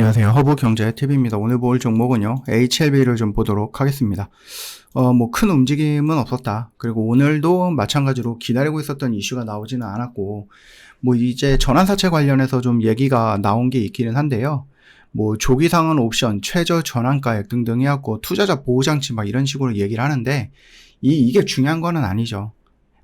안녕하세요. 허브경제TV입니다. 오늘 볼 종목은요, HLB를 좀 보도록 하겠습니다. 큰 움직임은 없었다. 그리고 오늘도 마찬가지로 기다리고 있었던 이슈가 나오지는 않았고, 이제 전환사채 관련해서 좀 얘기가 나온 게 있기는 한데요. 조기상환 옵션, 최저 전환가액 등등 해갖고 투자자 보호장치 막 이런 식으로 얘기를 하는데, 이게 중요한 거는 아니죠.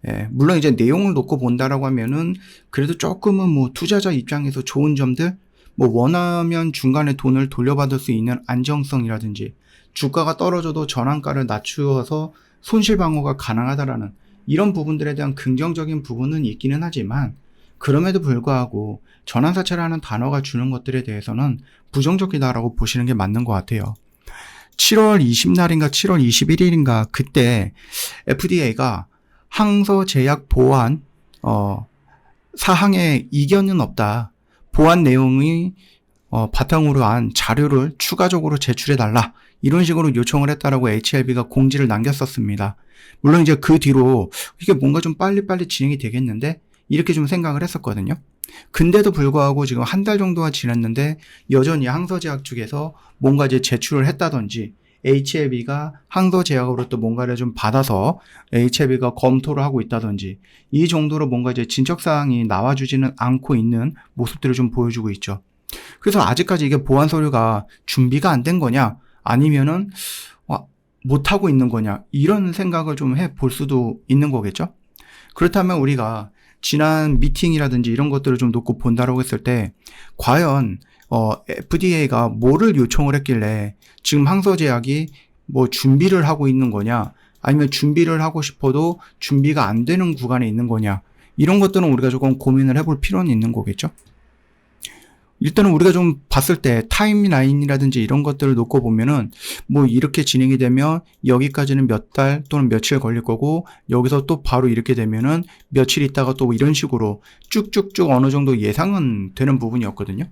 예, 물론 이제 내용을 놓고 본다라고 하면은, 그래도 조금은 투자자 입장에서 좋은 점들, 원하면 중간에 돈을 돌려받을 수 있는 안정성이라든지 주가가 떨어져도 전환가를 낮추어서 손실 방어가 가능하다라는 이런 부분들에 대한 긍정적인 부분은 있기는 하지만 그럼에도 불구하고 전환사채라는 단어가 주는 것들에 대해서는 부정적이다라고 보시는 게 맞는 것 같아요. 7월 20날인가 7월 21일인가 그때 FDA가 항서제약 보안 사항에 이견은 없다. 보안 내용이 바탕으로 한 자료를 추가적으로 제출해달라 이런 식으로 요청을 했다라고 HLB가 공지를 남겼었습니다. 물론 이제 그 뒤로 이게 뭔가 좀 빨리빨리 진행이 되겠는데 이렇게 좀 생각을 했었거든요. 근데도 불구하고 지금 한 달 정도가 지났는데 여전히 항서제약 측에서 뭔가 이제 제출을 했다든지 HLB가 항서제약으로 또 뭔가를 좀 받아서 HLB가 검토를 하고 있다든지 이 정도로 뭔가 이제 진척사항이 나와주지는 않고 있는 모습들을 좀 보여주고 있죠. 그래서 아직까지 이게 보안 서류가 준비가 안 된 거냐 아니면은 못하고 있는 거냐 이런 생각을 좀 해볼 수도 있는 거겠죠. 그렇다면 우리가 지난 미팅이라든지 이런 것들을 좀 놓고 본다라고 했을 때 과연 FDA가 뭐를 요청을 했길래 지금 항서제약이 준비를 하고 있는 거냐 아니면 준비를 하고 싶어도 준비가 안 되는 구간에 있는 거냐 이런 것들은 우리가 조금 고민을 해볼 필요는 있는 거겠죠. 일단은 우리가 좀 봤을 때 타임라인이라든지 이런 것들을 놓고 보면은 이렇게 진행이 되면 여기까지는 몇 달 또는 며칠 걸릴 거고 여기서 또 바로 이렇게 되면은 며칠 있다가 또 이런 식으로 쭉쭉쭉 어느 정도 예상은 되는 부분이었거든요.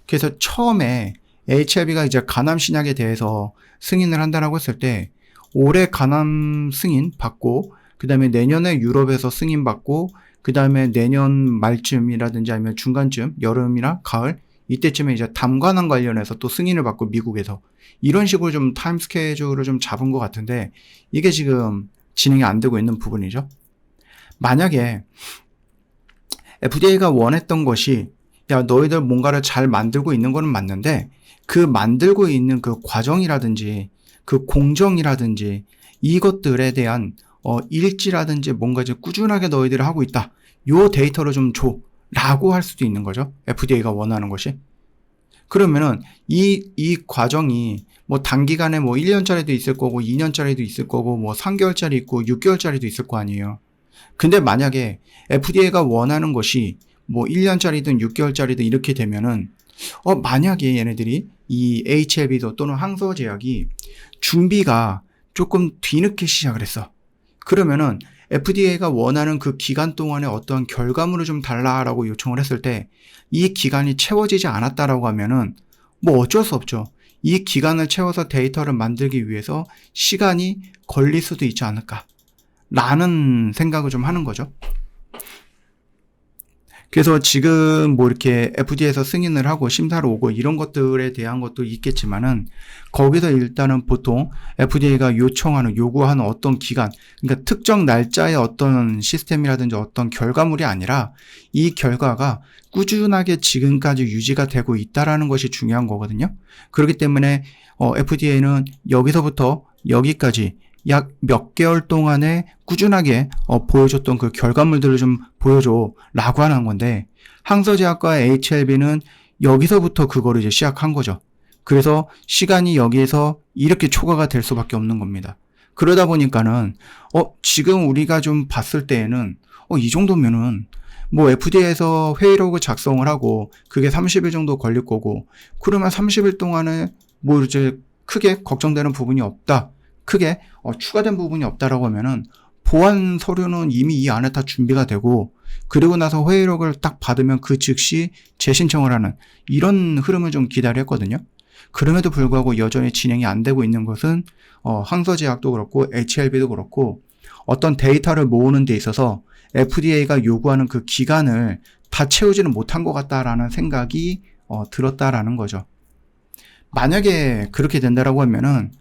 그래서 처음에 HLB가 이제 간암 신약에 대해서 승인을 한다라고 했을 때 올해 간암 승인 받고 그 다음에 내년에 유럽에서 승인 받고 그 다음에 내년 말쯤이라든지 아니면 중간쯤 여름이나 가을 이때쯤에 이제 담관암 관련해서 또 승인을 받고 미국에서 이런 식으로 좀 타임 스케줄을 좀 잡은 것 같은데 이게 지금 진행이 안 되고 있는 부분이죠. 만약에 FDA가 원했던 것이 야 너희들 뭔가를 잘 만들고 있는 거는 맞는데 그 만들고 있는 그 과정이라든지 그 공정이라든지 이것들에 대한 일지라든지 뭔가 이제 꾸준하게 너희들이 하고 있다. 요 데이터를 좀 줘. 라고 할 수도 있는 거죠. FDA가 원하는 것이. 그러면은 이 과정이 단기간에 1년짜리도 있을 거고 2년짜리도 있을 거고 3개월짜리 있고 6개월짜리도 있을 거 아니에요. 근데 만약에 FDA가 원하는 것이 1년짜리든 6개월짜리든 이렇게 되면은 만약에 얘네들이 이 HLB도 또는 항서제약이 준비가 조금 뒤늦게 시작을 했어. 그러면은 FDA가 원하는 그 기간 동안에 어떠한 결과물을 좀 달라라고 요청을 했을 때 이 기간이 채워지지 않았다라고 하면은 어쩔 수 없죠. 이 기간을 채워서 데이터를 만들기 위해서 시간이 걸릴 수도 있지 않을까 라는 생각을 좀 하는 거죠. 그래서 지금 이렇게 FDA에서 승인을 하고 심사를 오고 이런 것들에 대한 것도 있겠지만은 거기서 일단은 보통 FDA가 요구하는 어떤 기간, 그러니까 특정 날짜의 어떤 시스템이라든지 어떤 결과물이 아니라 이 결과가 꾸준하게 지금까지 유지가 되고 있다라는 것이 중요한 거거든요. 그렇기 때문에 FDA는 여기서부터 여기까지 약 몇 개월 동안에 꾸준하게 보여줬던 그 결과물들을 좀 보여줘 라고 하는 건데 항서제약과 HLB는 여기서부터 그거를 이제 시작한 거죠. 그래서 시간이 여기에서 이렇게 초과가 될 수밖에 없는 겁니다. 그러다 보니까는 지금 우리가 좀 봤을 때에는 이 정도면은 FDA에서 회의록을 작성을 하고 그게 30일 정도 걸릴 거고 그러면 30일 동안에 이제 크게 걱정되는 부분이 없다. 크게 추가된 부분이 없다라고 하면은 보안 서류는 이미 이 안에 다 준비가 되고 그리고 나서 회의록을 딱 받으면 그 즉시 재신청을 하는 이런 흐름을 좀 기다렸거든요. 그럼에도 불구하고 여전히 진행이 안 되고 있는 것은 항서제약도 그렇고 HLB도 그렇고 어떤 데이터를 모으는 데 있어서 FDA가 요구하는 그 기간을 다 채우지는 못한 것 같다라는 생각이 들었다라는 거죠. 만약에 그렇게 된다라고 하면은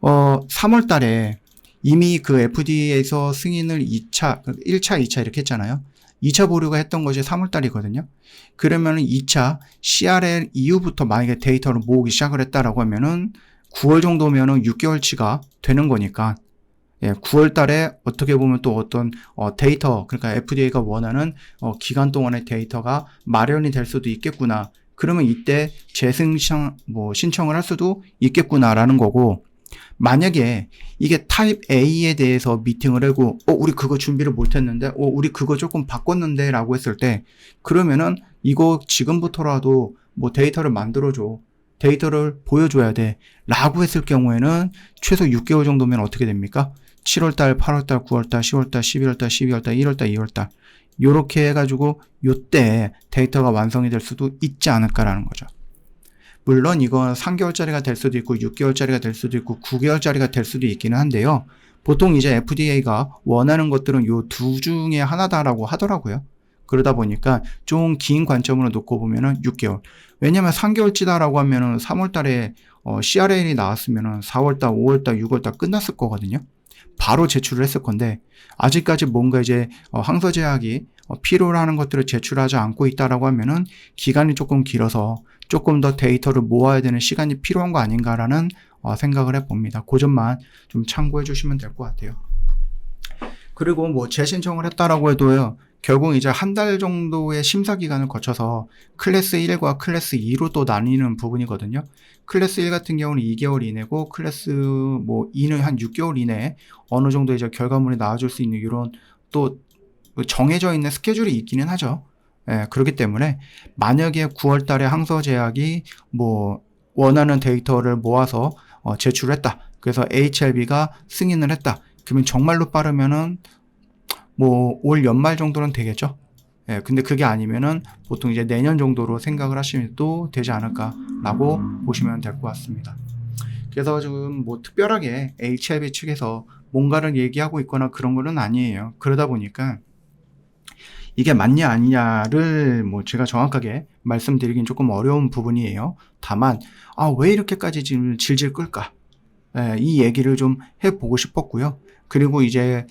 3월 달에 이미 그 FDA에서 승인을 2차, 1차, 2차 이렇게 했잖아요. 2차 보류가 했던 것이 3월 달이거든요. 그러면은 2차 CRL 이후부터 만약에 데이터를 모으기 시작을 했다라고 하면은 9월 정도면은 6개월치가 되는 거니까, 9월 달에 어떻게 보면 또 어떤 데이터, 그러니까 FDA가 원하는 기간 동안의 데이터가 마련이 될 수도 있겠구나. 그러면 이때 신청을 할 수도 있겠구나라는 거고, 만약에 이게 타입 A에 대해서 미팅을 하고, 우리 그거 준비를 못했는데, 우리 그거 조금 바꿨는데 라고 했을 때, 그러면은 이거 지금부터라도 뭐 데이터를 만들어줘. 데이터를 보여줘야 돼. 라고 했을 경우에는 최소 6개월 정도면 어떻게 됩니까? 7월달, 8월달, 9월달, 10월달, 11월달, 12월달, 1월달, 2월달. 요렇게 해가지고 요때 데이터가 완성이 될 수도 있지 않을까라는 거죠. 물론 이건 3개월짜리가 될 수도 있고 6개월짜리가 될 수도 있고 9개월짜리가 될 수도 있기는 한데요. 보통 이제 FDA가 원하는 것들은 요 두 중에 하나다라고 하더라고요. 그러다 보니까 좀 긴 관점으로 놓고 보면은 6개월. 왜냐면 3개월치다라고 하면은 3월 달에 CRL이 나왔으면은 4월 달, 5월 달, 6월 달 끝났을 거거든요. 바로 제출을 했을 건데 아직까지 뭔가 이제 항서 제약이 필요로 하는 것들을 제출하지 않고 있다라고 하면은 기간이 조금 길어서 조금 더 데이터를 모아야 되는 시간이 필요한 거 아닌가라는 생각을 해봅니다. 그 점만 좀 참고해 주시면 될 것 같아요. 그리고 뭐 재신청을 했다라고 해도요. 결국 이제 한 달 정도의 심사 기간을 거쳐서 클래스 1과 클래스 2로 또 나뉘는 부분이거든요. 클래스 1 같은 경우는 2개월 이내고 클래스 뭐 2는 한 6개월 이내에 어느 정도 이제 결과물이 나와줄 수 있는 이런 또 정해져 있는 스케줄이 있기는 하죠. 그렇기 때문에 만약에 9월 달에 항서 제약이 뭐 원하는 데이터를 모아서 제출했다. 그래서 HLB가 승인을 했다. 그러면 정말로 빠르면은 뭐 올 연말 정도는 되겠죠. 근데 그게 아니면은 보통 이제 내년 정도로 생각을 하시면 또 되지 않을까라고 보시면 될 것 같습니다. 그래서 지금 뭐 특별하게 HLB 측에서 뭔가를 얘기하고 있거나 그런 거는 아니에요. 그러다 보니까 이게 맞냐 아니냐를 뭐 제가 정확하게 말씀드리긴 조금 어려운 부분이에요. 다만 왜 이렇게까지 지금 질질 끌까? 이 얘기를 좀 해보고 싶었고요. 그리고 이제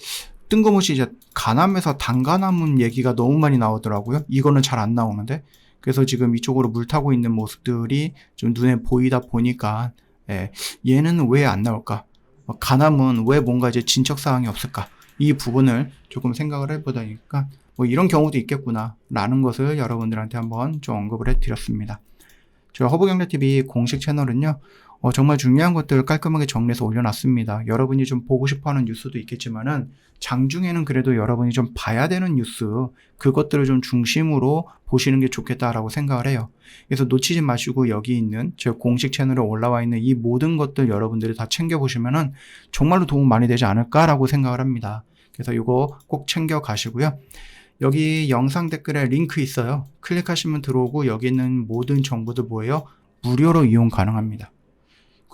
뜬금없이 이제 간암에서 단간암 얘기가 너무 많이 나오더라고요. 이거는 잘 안 나오는데. 그래서 지금 이쪽으로 물 타고 있는 모습들이 좀 눈에 보이다 보니까 얘는 왜 안 나올까? 간암은 왜 뭔가 이제 진척사항이 없을까? 이 부분을 조금 생각을 해보다니까 뭐 이런 경우도 있겠구나 라는 것을 여러분들한테 한번 좀 언급을 해드렸습니다. 저희 허브경제TV 공식 채널은요. 정말 중요한 것들을 깔끔하게 정리해서 올려놨습니다. 여러분이 좀 보고 싶어하는 뉴스도 있겠지만은 장중에는 그래도 여러분이 좀 봐야 되는 뉴스 그것들을 좀 중심으로 보시는 게 좋겠다라고 생각을 해요. 그래서 놓치지 마시고 여기 있는 제 공식 채널에 올라와 있는 이 모든 것들 여러분들이 다 챙겨보시면은 정말로 도움 많이 되지 않을까라고 생각을 합니다. 그래서 이거 꼭 챙겨 가시고요. 여기 영상 댓글에 링크 있어요. 클릭하시면 들어오고 여기 있는 모든 정보들 뭐예요? 무료로 이용 가능합니다.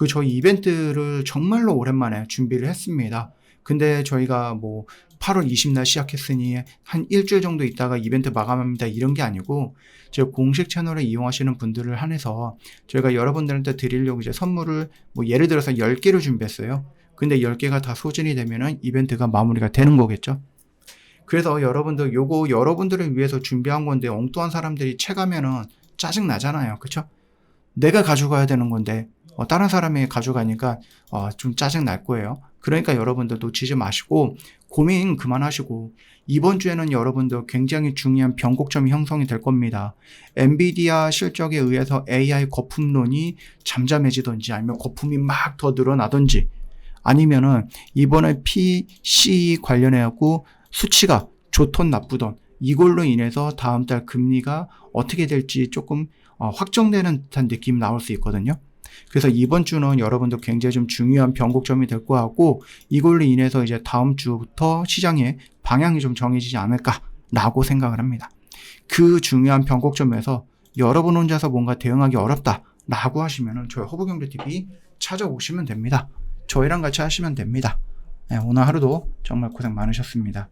저희 이벤트를 정말로 오랜만에 준비를 했습니다. 근데 저희가 뭐 8월 20날 시작했으니 한 일주일 정도 있다가 이벤트 마감합니다. 이런 게 아니고 제 공식 채널을 이용하시는 분들을 한해서 저희가 여러분들한테 드리려고 이제 선물을 뭐 예를 들어서 10개를 준비했어요. 근데 10개가 다 소진이 되면은 이벤트가 마무리가 되는 거겠죠. 그래서 여러분들 요거 여러분들을 위해서 준비한 건데 엉뚱한 사람들이 채가면은 짜증 나잖아요. 그쵸? 내가 가져가야 되는 건데 다른 사람이 가져가니까 좀 짜증 날 거예요. 그러니까 여러분들 놓치지 마시고 고민 그만하시고 이번 주에는 여러분들 굉장히 중요한 변곡점이 형성이 될 겁니다. 엔비디아 실적에 의해서 AI 거품론이 잠잠해지든지 아니면 거품이 막 더 늘어나든지 아니면은 이번에 PC 관련해갖고 수치가 좋던 나쁘던 이걸로 인해서 다음 달 금리가 어떻게 될지 조금 확정되는 듯한 느낌이 나올 수 있거든요. 그래서 이번 주는 여러분들 굉장히 좀 중요한 변곡점이 될 것 같고 이걸로 인해서 이제 다음 주부터 시장의 방향이 좀 정해지지 않을까라고 생각을 합니다. 그 중요한 변곡점에서 여러분 혼자서 뭔가 대응하기 어렵다라고 하시면은 저희 허브경제TV 찾아오시면 됩니다. 저희랑 같이 하시면 됩니다. 오늘 하루도 정말 고생 많으셨습니다.